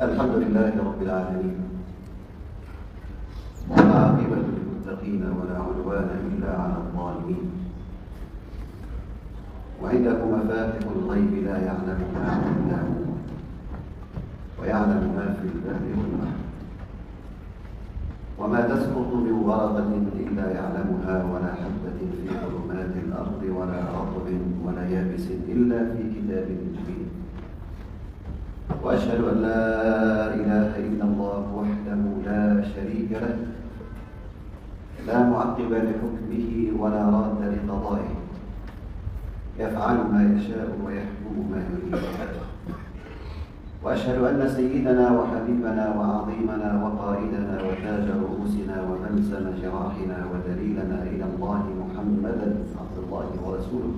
الحمد لله رب العالمين، والعاقبة للمتقين ولا عدوان إلا على الظالمين، وعنده مفاتح الغيب لا يعلمها إلا هو، ويعلم ما في البر والبحر، وما تسقط من ورقة إلا يعلمها، ولا حبة في ظلمات الأرض ولا رطب ولا يابس إلا في كتاب مبين. وأشهد أن لا إله إلا الله وحده لا شريك له، لا معقب لحكمه ولا راد لقضائه، يفعل ما يشاء ويحكم ما يريد. وأشهد أن سيدنا وحبيبنا وعظيمنا وقائدنا وتاج رؤوسنا وملسم جراحنا ودليلنا إلى الله محمدا عبد الله ورسوله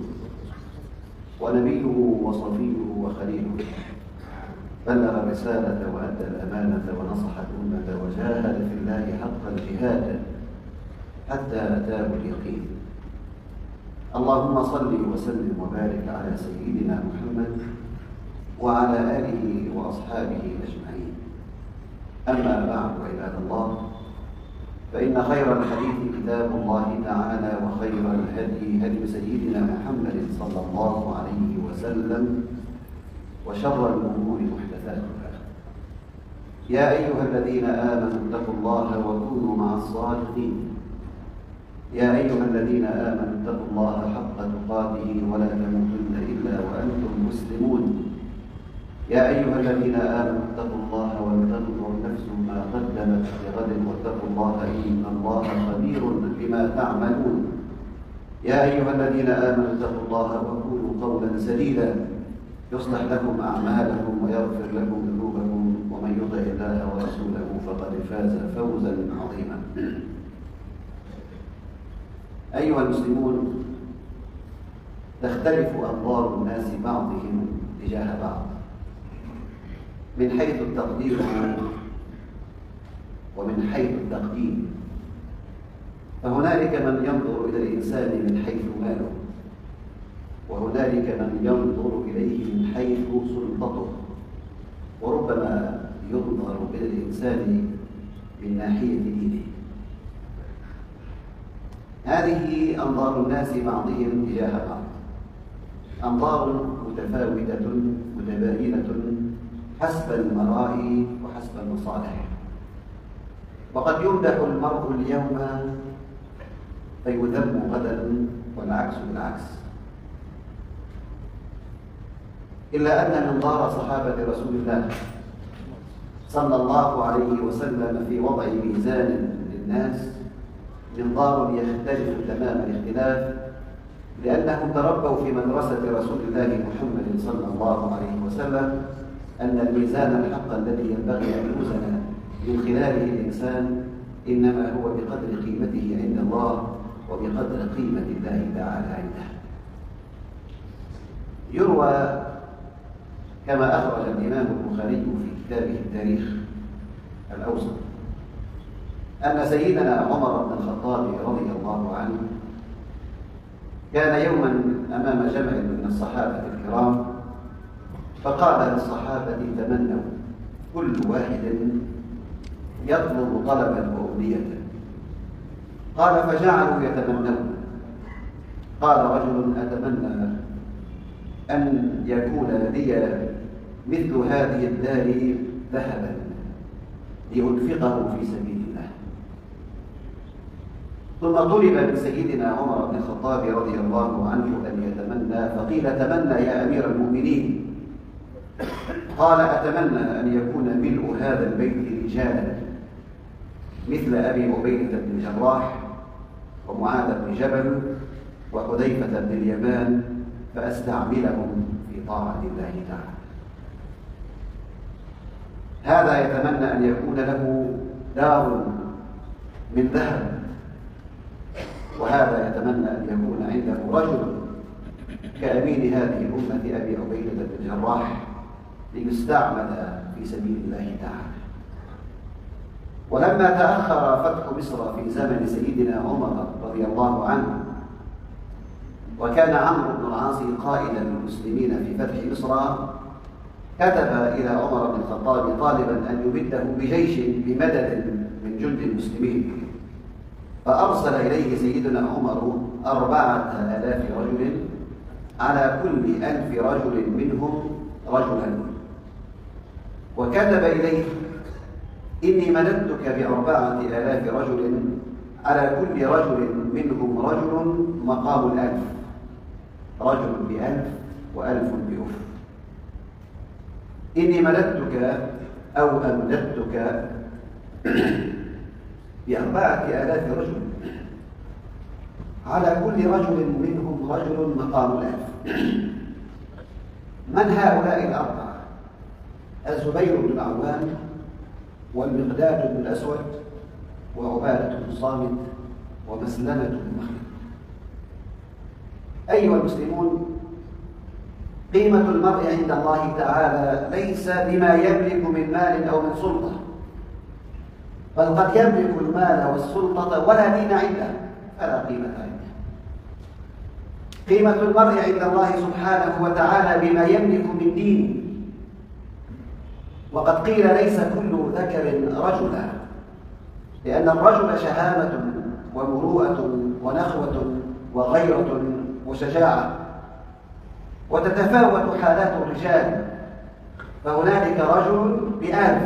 ونبيه وصفيه وخليله، بلغ الرسالة وأدى الأمانة ونصح الأمة وجاهد في الله حق الجهاد حتى أتاه اليقين. اللهم صل وسلم وبارك على سيدنا محمد وعلى آله وأصحابه أجمعين. أما بعد عباد الله، فإن خير الحديث كتاب الله تعالى، وخير الهدي هدي سيدنا محمد صلى الله عليه وسلم، وشر الأمور محدثاتها. يا أيها الذين آمنوا اتقوا الله وكونوا مع الصادقين. يا أيها الذين آمنوا اتقوا الله حق تقاته ولا تموتن إلا وأنتم مسلمون. يا أيها الذين آمنوا اتقوا الله ولتنظر نفس ما قدمت لغد واتقوا الله إن الله خبير بما تعملون. يا أيها الذين آمنوا اتقوا الله وقولوا قولا سديدا يصلح لكم أعمالكم ويغفر لكم ذنوبكم، ومن يطع الله ورسوله فقد فاز فوزا عظيما. أيها المسلمون، تختلف أنظار الناس بعضهم تجاه بعض من حيث التقدير ومن حيث التقديم. فهنالك من ينظر إلى الإنسان من حيث ماله، وهنالك من ينظر إليه من حيث سلطته، وربما ينظر إلى الإنسان من ناحية دينه. هذه أنظار الناس بعضهم تجاه بعض، أنظار متفاوتة متباينة حسب المرائي وحسب المصالح. وقد يمدح المرء اليوم فيذم غدا، والعكس بالعكس. إلا أن منظار صحابة رسول الله صلى الله عليه وسلم في وضع ميزان للناس منظار يختلف تمام الاختلاف، لأنهم تربوا في مدرسة رسول الله محمد صلى الله عليه وسلم أن الميزان الحق الذي ينبغي أن يوزن من خلاله الإنسان إنما هو بقدر قيمته عند الله وبقدر قيمة الله تعالى عنده. يروى كما أخرج الإمام البخاري في كتابه التاريخ الأوسط أن سيدنا عمر بن الخطاب رضي الله عنه كان يوما أمام جمع من الصحابة الكرام، فقال للصحابة: تمنوا، كل واحد يطلب طلبا وأمنية. قال: فجعلوا يتمنون. قال رجل: أتمنى أن يكون لي مثل هذه الدار ذهبا لأنفقه في سبيل الله. ثم طلب من سيدنا عمر بن الخطاب رضي الله عنه أن يتمنى، فقيل: تمنى يا أمير المؤمنين. قال: أتمنى أن يكون ملء هذا البيت رجالا مثل أبي عبيدة بن الجراح ومعاذ بن جبل وحذيفة بن اليمان، فأستعملهم في طاعة الله تعالى. هذا يتمنى أن يكون له دار من ذهب، وهذا يتمنى أن يكون عنده رجل كأمين هذه الأمة أبي عبيدة بن الجراح ليستعمل في سبيل الله تعالى. ولما تأخر فتح مصر في زمن سيدنا عمر رضي الله عنه، وكان عمرو بن العاص قائدا للمسلمين في فتح مصر، كتب إلى عمر بن الخطاب طالبا أن يمده بجيش بمدد من جند المسلمين، فأرسل إليه سيدنا عمر 4000 رجل، على كل 1000 رجل منهم رجلا، وكتب إليه: إني مددتك ب4000 رجل، على كل رجل منهم رجل مقام 1000، رجل ب1000 و1000 ب1000. إني مددتك أو أمددتك ب4000 رجل، على كل رجل منهم رجل مقام 1000. من هؤلاء الأربعة؟ الزبير بن العوام، والمقداد بن الأسود، وعبادة بن صامت، ومسلمة بن مخلد. أيها المسلمون، قيمة المرء عند الله تعالى ليس بما يملك من مال أو من سلطة، بل قد يملك المال والسلطة ولا دين عنده، فلا قيمة عنده. قيمة المرء عند الله سبحانه وتعالى بما يملك من دين. وقد قيل: ليس كل ذكر رجلا، لأن الرجل شهامة ومروءة ونخوة وغيرة وشجاعة، وتتفاوت حالات الرجال، فهنالك رجل ب1000،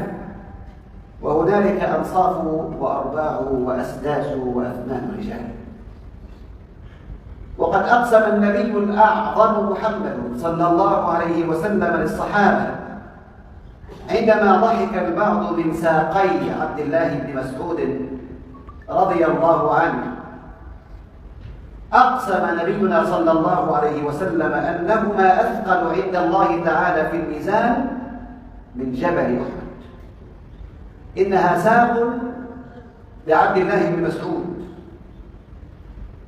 وهنالك أنصاف وأرباع وأسداس وأثمان رجال. وقد أقسم النبي الأعظم محمد صلى الله عليه وسلم للصحابة عندما ضحك البعض من ساقي عبد الله بن مسعود رضي الله عنه، أقسم نبينا صلى الله عليه وسلم أنهما أثقل عند الله تعالى في الميزان من جبل أحد. إنها ساق لعبد الله بن مسعود،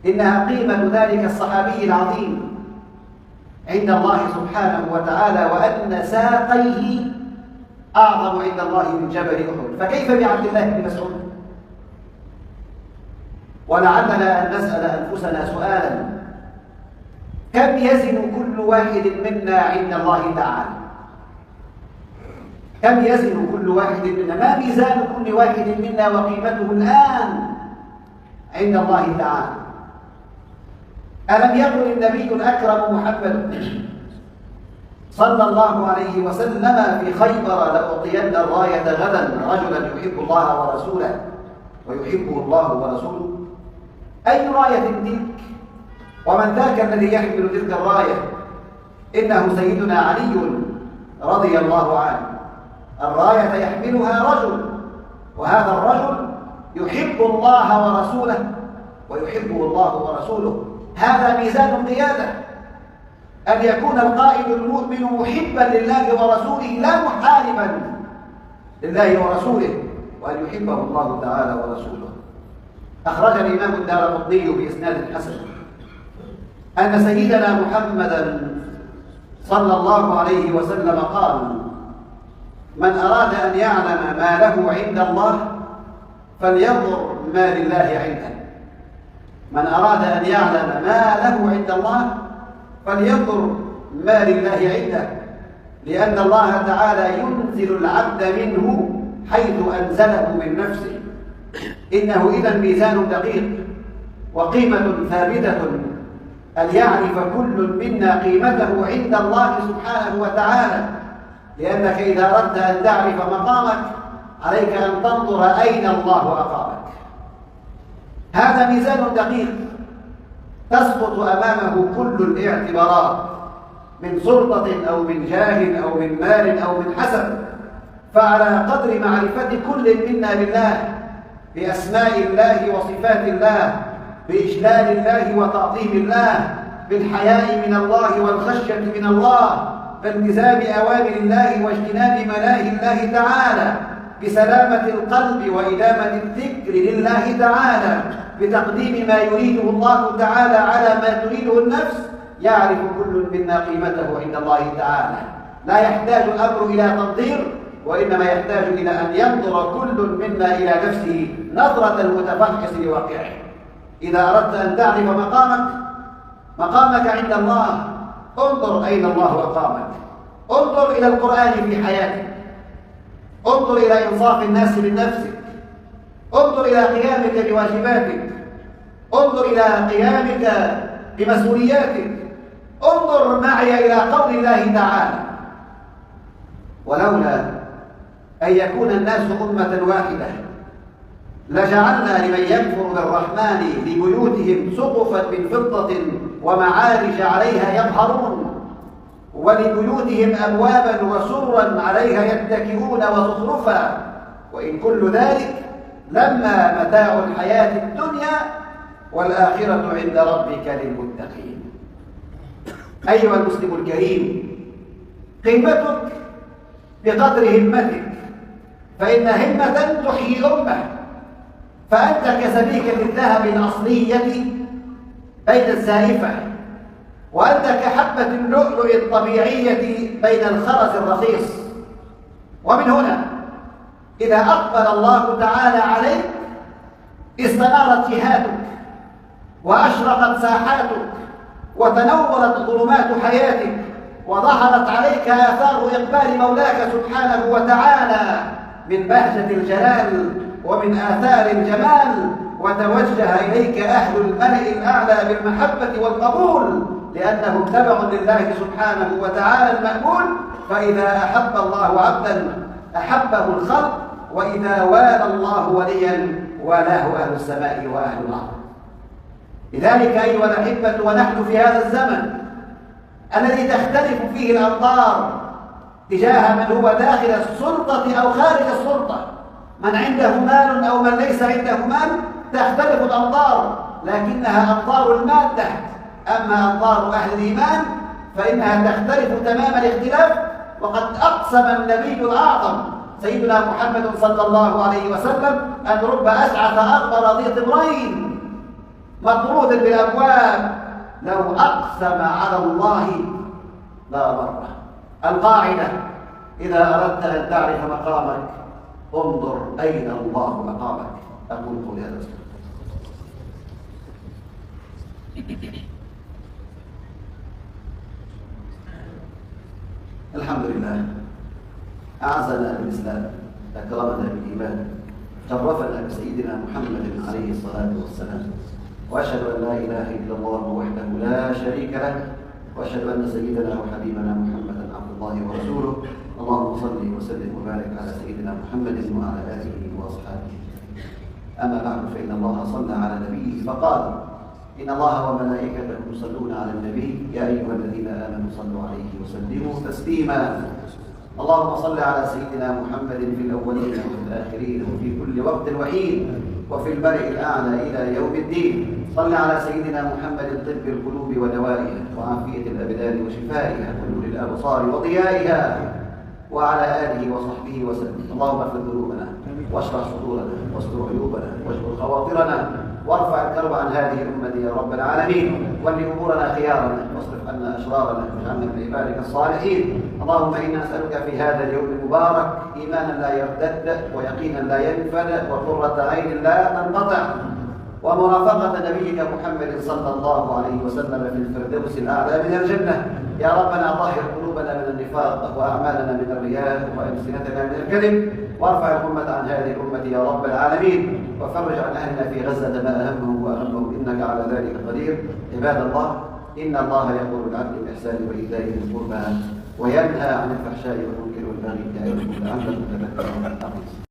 إنها قيمة ذلك الصحابي العظيم عند الله سبحانه وتعالى، وأن ساقيه أعظم عند الله من جبل أحد، فكيف بعبد الله بن مسعود؟ ولعلنا أن نسأل أنفسنا سؤالا: كم يزن كل واحد منا عند الله تعالى؟ كم يزن كل واحد منا؟ ما ميزان كل واحد منا وقيمته الآن عند الله تعالى؟ ألم يقل النبي الأكرم محمد صلى الله عليه وسلم في خيبر: لأعطين الراية غدا رجلا يحب الله ورسوله ويحبه الله ورسوله؟ أي راية تلك؟ ومن ذاك الذي يحمل تلك الراية؟ إنه سيدنا علي رضي الله عنه. الراية يحملها رجل، وهذا الرجل يحب الله ورسوله ويحبه الله ورسوله. هذا ميزان القيادة، أن يكون القائد المؤمن محبا لله ورسوله لا محاربا لله ورسوله، وأن يحبه الله تعالى ورسوله. أخرج الإمام الدارقطني بإسناد حسن أن سيدنا محمدا صلى الله عليه وسلم قال: من أراد أن يعلم ما له عند الله فلينظر ما لله عنده. من أراد أن يعلم ما له عند الله فلينظر ما لله عنده، لأن الله تعالى ينزل العبد منه حيث أنزله من نفسه. إنه إذا ميزان دقيق وقيمة ثابتة، أن يعرف كل منا قيمته عند الله سبحانه وتعالى، لأنك إذا أردت أن تعرف مقامك عليك أن تنظر أين الله أقامك. هذا ميزان دقيق تسقط أمامه كل الاعتبارات من سلطة أو من جاه أو من مال أو من حسب، فعلى قدر معرفة كل منا بالله، بأسماء الله وصفات الله، بإجلال الله وتعظيم الله، بالحياء من الله والخشية من الله، بالتزام أوامر الله واجتناب مناهي الله تعالى، بسلامة القلب وإدامة الذكر لله تعالى، بتقديم ما يريده الله تعالى على ما تريده النفس، يعرف كل منا قيمته عند الله تعالى. لا يحتاج الأمر إلى تنظير، وإنما يحتاج إلى أن ينظر كل منا إلى نفسه نظرة المتفحص لواقعه. إذا أردت أن تعرف مقامك عند الله، انظر أين الله أقامك. انظر إلى القرآن في حياتك، انظر إلى إنصاف الناس من نفسك، انظر إلى قيامك بواجباتك، انظر إلى قيامك بمسؤولياتك، انظر معي إلى قول الله تعالى: ولولا أن يكون الناس أمة واحدة لجعلنا لمن يكفر بالرحمن لبيوتهم سقفا من فضة ومعارج عليها يظهرون ولبيوتهم أبوابا وسرا عليها يتكئون وزخرفا وإن كل ذلك لما متاع الحياة الدنيا والآخرة عند ربك للمتقين. أيها المسلم الكريم، قيمتك بقدر همتك، فإن همة تحيي أمة، فأنت كسبيكة الذهب الأصلية بين الزائفة، وأنت كحبة اللؤلؤ الطبيعية بين الخرز الرخيص. ومن هنا إذا أقبل الله تعالى عليك استنارت جهاتك وأشرقت ساحاتك وتنورت ظلمات حياتك وظهرت عليك آثار إقبال مولاك سبحانه وتعالى من بهجة الجلال ومن آثار الجمال، وتوجه إليك أهل الملأ الأعلى بالمحبة والقبول لأنهم تبع لله سبحانه وتعالى المأمول. فإذا أحب الله عبدا أحبه الخلق، وإذا والى الله وليا والاه أهل السماء وأهل الأرض. لذلك أيها الأحبة، ونحن في هذا الزمن الذي تختلف فيه الأنظار تجاه من هو داخل السلطة أو خارج السلطة، من عنده مال أو من ليس عنده مال، تختلف الأنظار، لكنها أنظار المادة. أما أنظار أهل الإيمان فإنها تختلف تمام الاختلاف. وقد أقسم النبي الأعظم سيدنا محمد صلى الله عليه وسلم أن رب أشعث أغبر ذي طمرين مطرود بالأبواب لو أقسم على الله لا بره. القاعدة: إذا أردت أن تعرف مقامك انظر أين الله مقامك. أقول قولي هذا. الحمد لله، أعزنا بالإسلام، أكرمنا بالإيمان، شرفنا بسيدنا محمد عليه الصلاة والسلام، وأشهد أن لا إله إلا الله وحده لا شريك له، وأشهد أن سيدنا وحبيبنا محمدا عبد الله ورسوله. اللهم صل وسلم وبارك على سيدنا محمد وعلى آله وأصحابه. أما بعد، فإن الله صلى على نبيه فقال: إن الله وملائكته يصلون على النبي يا أيها الذين آمنوا صلوا عليه وسلموا تسليما. اللهم صل على سيدنا محمد في الأولين وفي الآخرين وفي كل وقت وحين وفي الملأ الأعلى إلى يوم الدين. صل على سيدنا محمد طب القلوب ودوائها وعافية الأبدان وشفائها ونور الأبصار وضيائها وعلى آله وصحبه وسلم. اللهم اغفر ذنوبنا واشرح صدورنا واستر عيوبنا واجبر خواطرنا وارفع الكرب عن هذه الأمة يا رب العالمين، ول أمورنا خيارنا واصرف عنا أشرارنا واجعلنا من عبادك الصالحين. اللهم إنا نسألك في هذا اليوم المبارك إيمانا لا يرتد ويقينا لا ينفد وقرة عين لا تنقطع، ومرافقة نبيك محمد صلى الله عليه وسلم في الفردوس الأعلى من الجنة. يا ربنا طهر قلوبنا من النفاق وأعمالنا من الرياء وألسنتنا من الكذب، وارفع الأمة عن هذه الأمة يا رب العالمين، وفرج عن أهلنا في غزة ما أهمهم وأغمهم إنك على ذلك قدير. عباد الله، إن الله يأمر بالعدل والإحسان وإيتاء ذي القربى وينهى عن الفحشاء والمنكر والبغي يعظكم لعلكم تذكرون.